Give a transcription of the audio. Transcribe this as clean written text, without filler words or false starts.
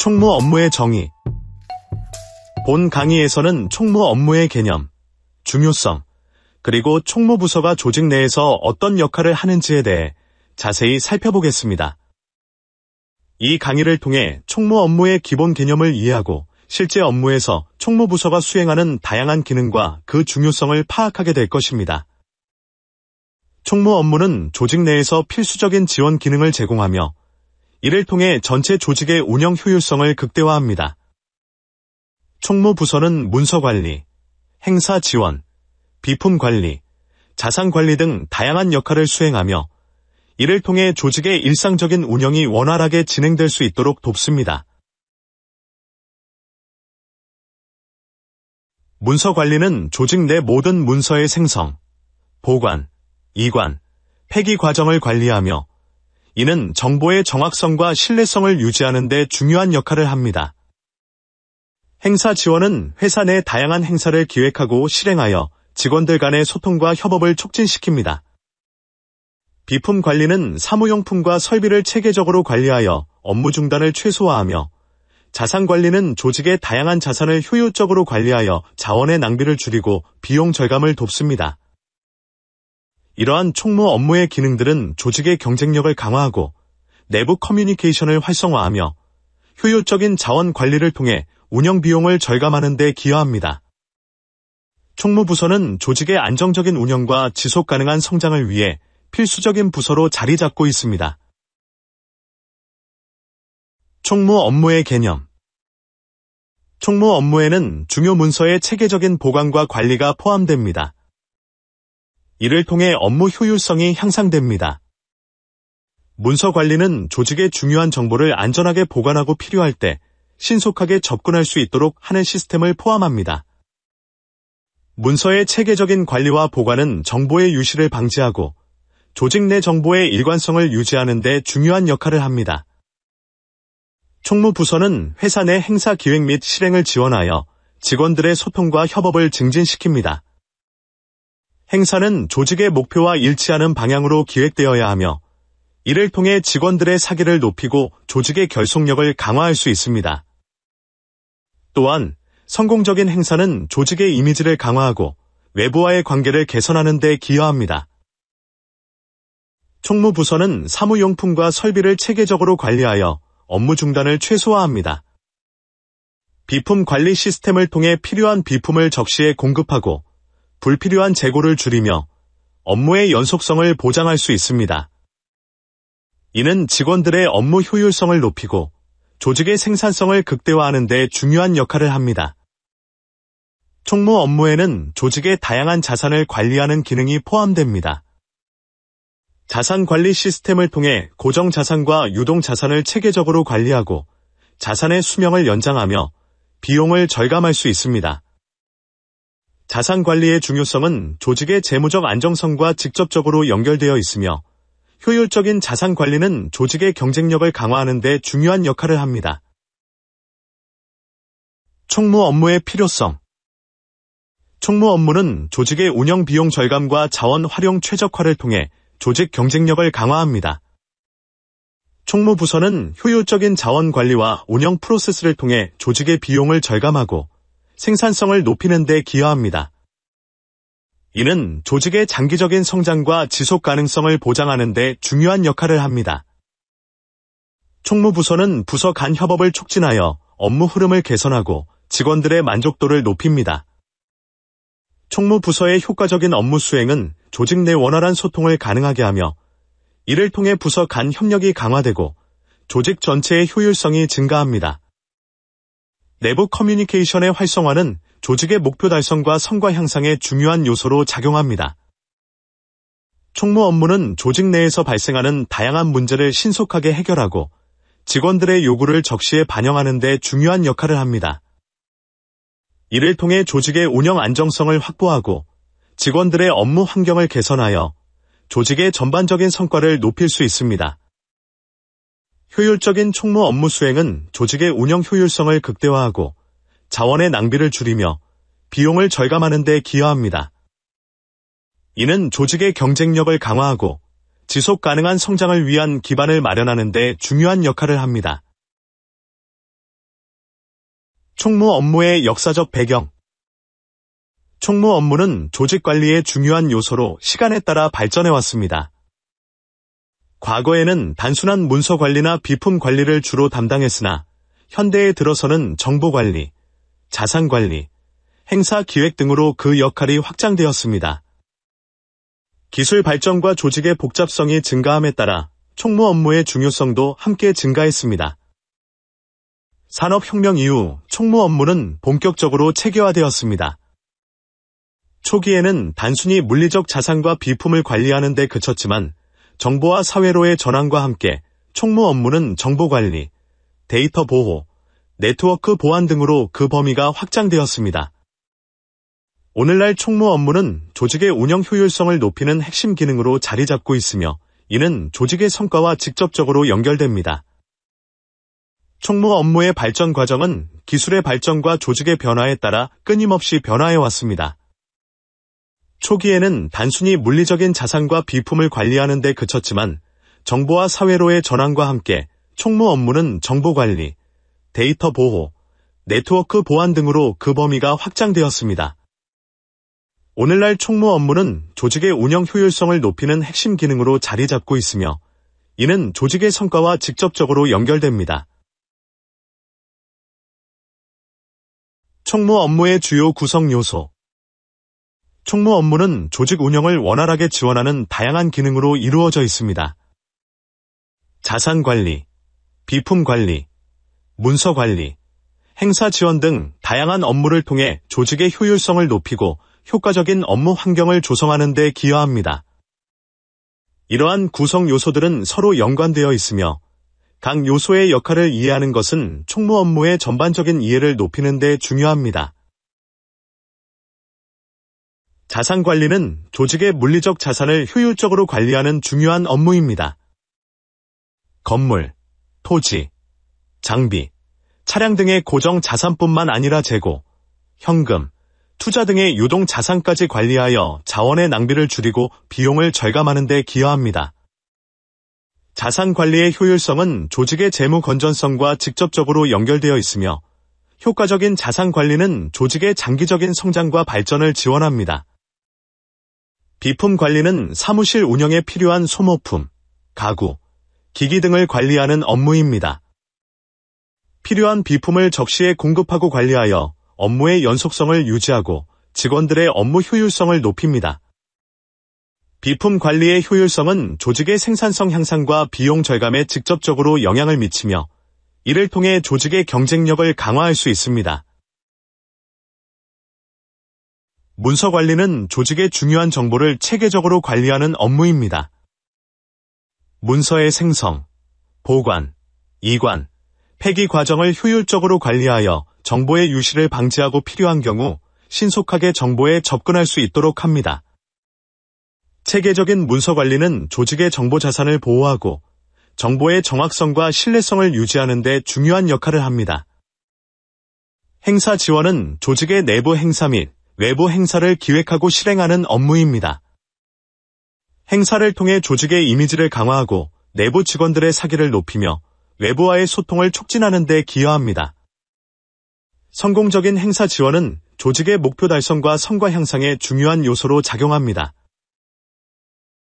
총무 업무의 정의. 본 강의에서는 총무 업무의 개념, 중요성, 그리고 총무부서가 조직 내에서 어떤 역할을 하는지에 대해 자세히 살펴보겠습니다. 이 강의를 통해 총무 업무의 기본 개념을 이해하고 실제 업무에서 총무부서가 수행하는 다양한 기능과 그 중요성을 파악하게 될 것입니다. 총무 업무는 조직 내에서 필수적인 지원 기능을 제공하며 이를 통해 전체 조직의 운영 효율성을 극대화합니다. 총무부서는 문서관리, 행사지원, 비품관리, 자산관리 등 다양한 역할을 수행하며 이를 통해 조직의 일상적인 운영이 원활하게 진행될 수 있도록 돕습니다. 문서관리는 조직 내 모든 문서의 생성, 보관, 이관, 폐기 과정을 관리하며 이는 정보의 정확성과 신뢰성을 유지하는 데 중요한 역할을 합니다. 행사 지원은 회사 내 다양한 행사를 기획하고 실행하여 직원들 간의 소통과 협업을 촉진시킵니다. 비품 관리는 사무용품과 설비를 체계적으로 관리하여 업무 중단을 최소화하며 자산 관리는 조직의 다양한 자산을 효율적으로 관리하여 자원의 낭비를 줄이고 비용 절감을 돕습니다. 이러한 총무 업무의 기능들은 조직의 경쟁력을 강화하고 내부 커뮤니케이션을 활성화하며 효율적인 자원 관리를 통해 운영 비용을 절감하는 데 기여합니다. 총무부서는 조직의 안정적인 운영과 지속 가능한 성장을 위해 필수적인 부서로 자리 잡고 있습니다. 총무 업무의 개념. 총무 업무에는 중요 문서의 체계적인 보관과 관리가 포함됩니다. 이를 통해 업무 효율성이 향상됩니다. 문서 관리는 조직의 중요한 정보를 안전하게 보관하고 필요할 때 신속하게 접근할 수 있도록 하는 시스템을 포함합니다. 문서의 체계적인 관리와 보관은 정보의 유실을 방지하고 조직 내 정보의 일관성을 유지하는 데 중요한 역할을 합니다. 총무부서는 회사 내 행사 기획 및 실행을 지원하여 직원들의 소통과 협업을 증진시킵니다. 행사는 조직의 목표와 일치하는 방향으로 기획되어야 하며 이를 통해 직원들의 사기를 높이고 조직의 결속력을 강화할 수 있습니다. 또한 성공적인 행사는 조직의 이미지를 강화하고 외부와의 관계를 개선하는 데 기여합니다. 총무부서는 사무용품과 설비를 체계적으로 관리하여 업무 중단을 최소화합니다. 비품 관리 시스템을 통해 필요한 비품을 적시에 공급하고 불필요한 재고를 줄이며 업무의 연속성을 보장할 수 있습니다. 이는 직원들의 업무 효율성을 높이고 조직의 생산성을 극대화하는 데 중요한 역할을 합니다. 총무 업무에는 조직의 다양한 자산을 관리하는 기능이 포함됩니다. 자산 관리 시스템을 통해 고정 자산과 유동 자산을 체계적으로 관리하고 자산의 수명을 연장하며 비용을 절감할 수 있습니다. 자산 관리의 중요성은 조직의 재무적 안정성과 직접적으로 연결되어 있으며 효율적인 자산 관리는 조직의 경쟁력을 강화하는 데 중요한 역할을 합니다. 총무 업무의 필요성. 총무 업무는 조직의 운영 비용 절감과 자원 활용 최적화를 통해 조직 경쟁력을 강화합니다. 총무부서는 효율적인 자원 관리와 운영 프로세스를 통해 조직의 비용을 절감하고 생산성을 높이는 데 기여합니다. 이는 조직의 장기적인 성장과 지속 가능성을 보장하는 데 중요한 역할을 합니다. 총무부서는 부서 간 협업을 촉진하여 업무 흐름을 개선하고 직원들의 만족도를 높입니다. 총무부서의 효과적인 업무 수행은 조직 내 원활한 소통을 가능하게 하며 이를 통해 부서 간 협력이 강화되고 조직 전체의 효율성이 증가합니다. 내부 커뮤니케이션의 활성화는 조직의 목표 달성과 성과 향상에 중요한 요소로 작용합니다. 총무 업무는 조직 내에서 발생하는 다양한 문제를 신속하게 해결하고 직원들의 요구를 적시에 반영하는 데 중요한 역할을 합니다. 이를 통해 조직의 운영 안정성을 확보하고 직원들의 업무 환경을 개선하여 조직의 전반적인 성과를 높일 수 있습니다. 효율적인 총무 업무 수행은 조직의 운영 효율성을 극대화하고 자원의 낭비를 줄이며 비용을 절감하는 데 기여합니다. 이는 조직의 경쟁력을 강화하고 지속 가능한 성장을 위한 기반을 마련하는 데 중요한 역할을 합니다. 총무 업무의 역사적 배경. 총무 업무는 조직 관리의 중요한 요소로 시간에 따라 발전해왔습니다. 과거에는 단순한 문서 관리나 비품 관리를 주로 담당했으나 현대에 들어서는 정보 관리, 자산 관리, 행사 기획 등으로 그 역할이 확장되었습니다. 기술 발전과 조직의 복잡성이 증가함에 따라 총무 업무의 중요성도 함께 증가했습니다. 산업혁명 이후 총무 업무는 본격적으로 체계화되었습니다. 초기에는 단순히 물리적 자산과 비품을 관리하는 데 그쳤지만 정보와 사회로의 전환과 함께 총무 업무는 정보 관리, 데이터 보호, 네트워크 보안 등으로 그 범위가 확장되었습니다. 오늘날 총무 업무는 조직의 운영 효율성을 높이는 핵심 기능으로 자리 잡고 있으며 이는 조직의 성과와 직접적으로 연결됩니다. 총무 업무의 발전 과정은 기술의 발전과 조직의 변화에 따라 끊임없이 변화해왔습니다. 초기에는 단순히 물리적인 자산과 비품을 관리하는 데 그쳤지만 정보와 사회로의 전환과 함께 총무 업무는 정보 관리, 데이터 보호, 네트워크 보안 등으로 그 범위가 확장되었습니다. 오늘날 총무 업무는 조직의 운영 효율성을 높이는 핵심 기능으로 자리 잡고 있으며 이는 조직의 성과와 직접적으로 연결됩니다. 총무 업무의 주요 구성 요소. 총무 업무는 조직 운영을 원활하게 지원하는 다양한 기능으로 이루어져 있습니다. 자산 관리, 비품 관리, 문서 관리, 행사 지원 등 다양한 업무를 통해 조직의 효율성을 높이고 효과적인 업무 환경을 조성하는 데 기여합니다. 이러한 구성 요소들은 서로 연관되어 있으며 각 요소의 역할을 이해하는 것은 총무 업무의 전반적인 이해를 높이는 데 중요합니다. 자산 관리는 조직의 물리적 자산을 효율적으로 관리하는 중요한 업무입니다. 건물, 토지, 장비, 차량 등의 고정 자산뿐만 아니라 재고, 현금, 투자 등의 유동 자산까지 관리하여 자원의 낭비를 줄이고 비용을 절감하는 데 기여합니다. 자산 관리의 효율성은 조직의 재무 건전성과 직접적으로 연결되어 있으며 효과적인 자산 관리는 조직의 장기적인 성장과 발전을 지원합니다. 비품 관리는 사무실 운영에 필요한 소모품, 가구, 기기 등을 관리하는 업무입니다. 필요한 비품을 적시에 공급하고 관리하여 업무의 연속성을 유지하고 직원들의 업무 효율성을 높입니다. 비품 관리의 효율성은 조직의 생산성 향상과 비용 절감에 직접적으로 영향을 미치며 이를 통해 조직의 경쟁력을 강화할 수 있습니다. 문서 관리는 조직의 중요한 정보를 체계적으로 관리하는 업무입니다. 문서의 생성, 보관, 이관, 폐기 과정을 효율적으로 관리하여 정보의 유실을 방지하고 필요한 경우 신속하게 정보에 접근할 수 있도록 합니다. 체계적인 문서 관리는 조직의 정보 자산을 보호하고 정보의 정확성과 신뢰성을 유지하는 데 중요한 역할을 합니다. 행사 지원은 조직의 내부 행사 및 외부 행사를 기획하고 실행하는 업무입니다. 행사를 통해 조직의 이미지를 강화하고 내부 직원들의 사기를 높이며 외부와의 소통을 촉진하는 데 기여합니다. 성공적인 행사 지원은 조직의 목표 달성과 성과 향상에 중요한 요소로 작용합니다.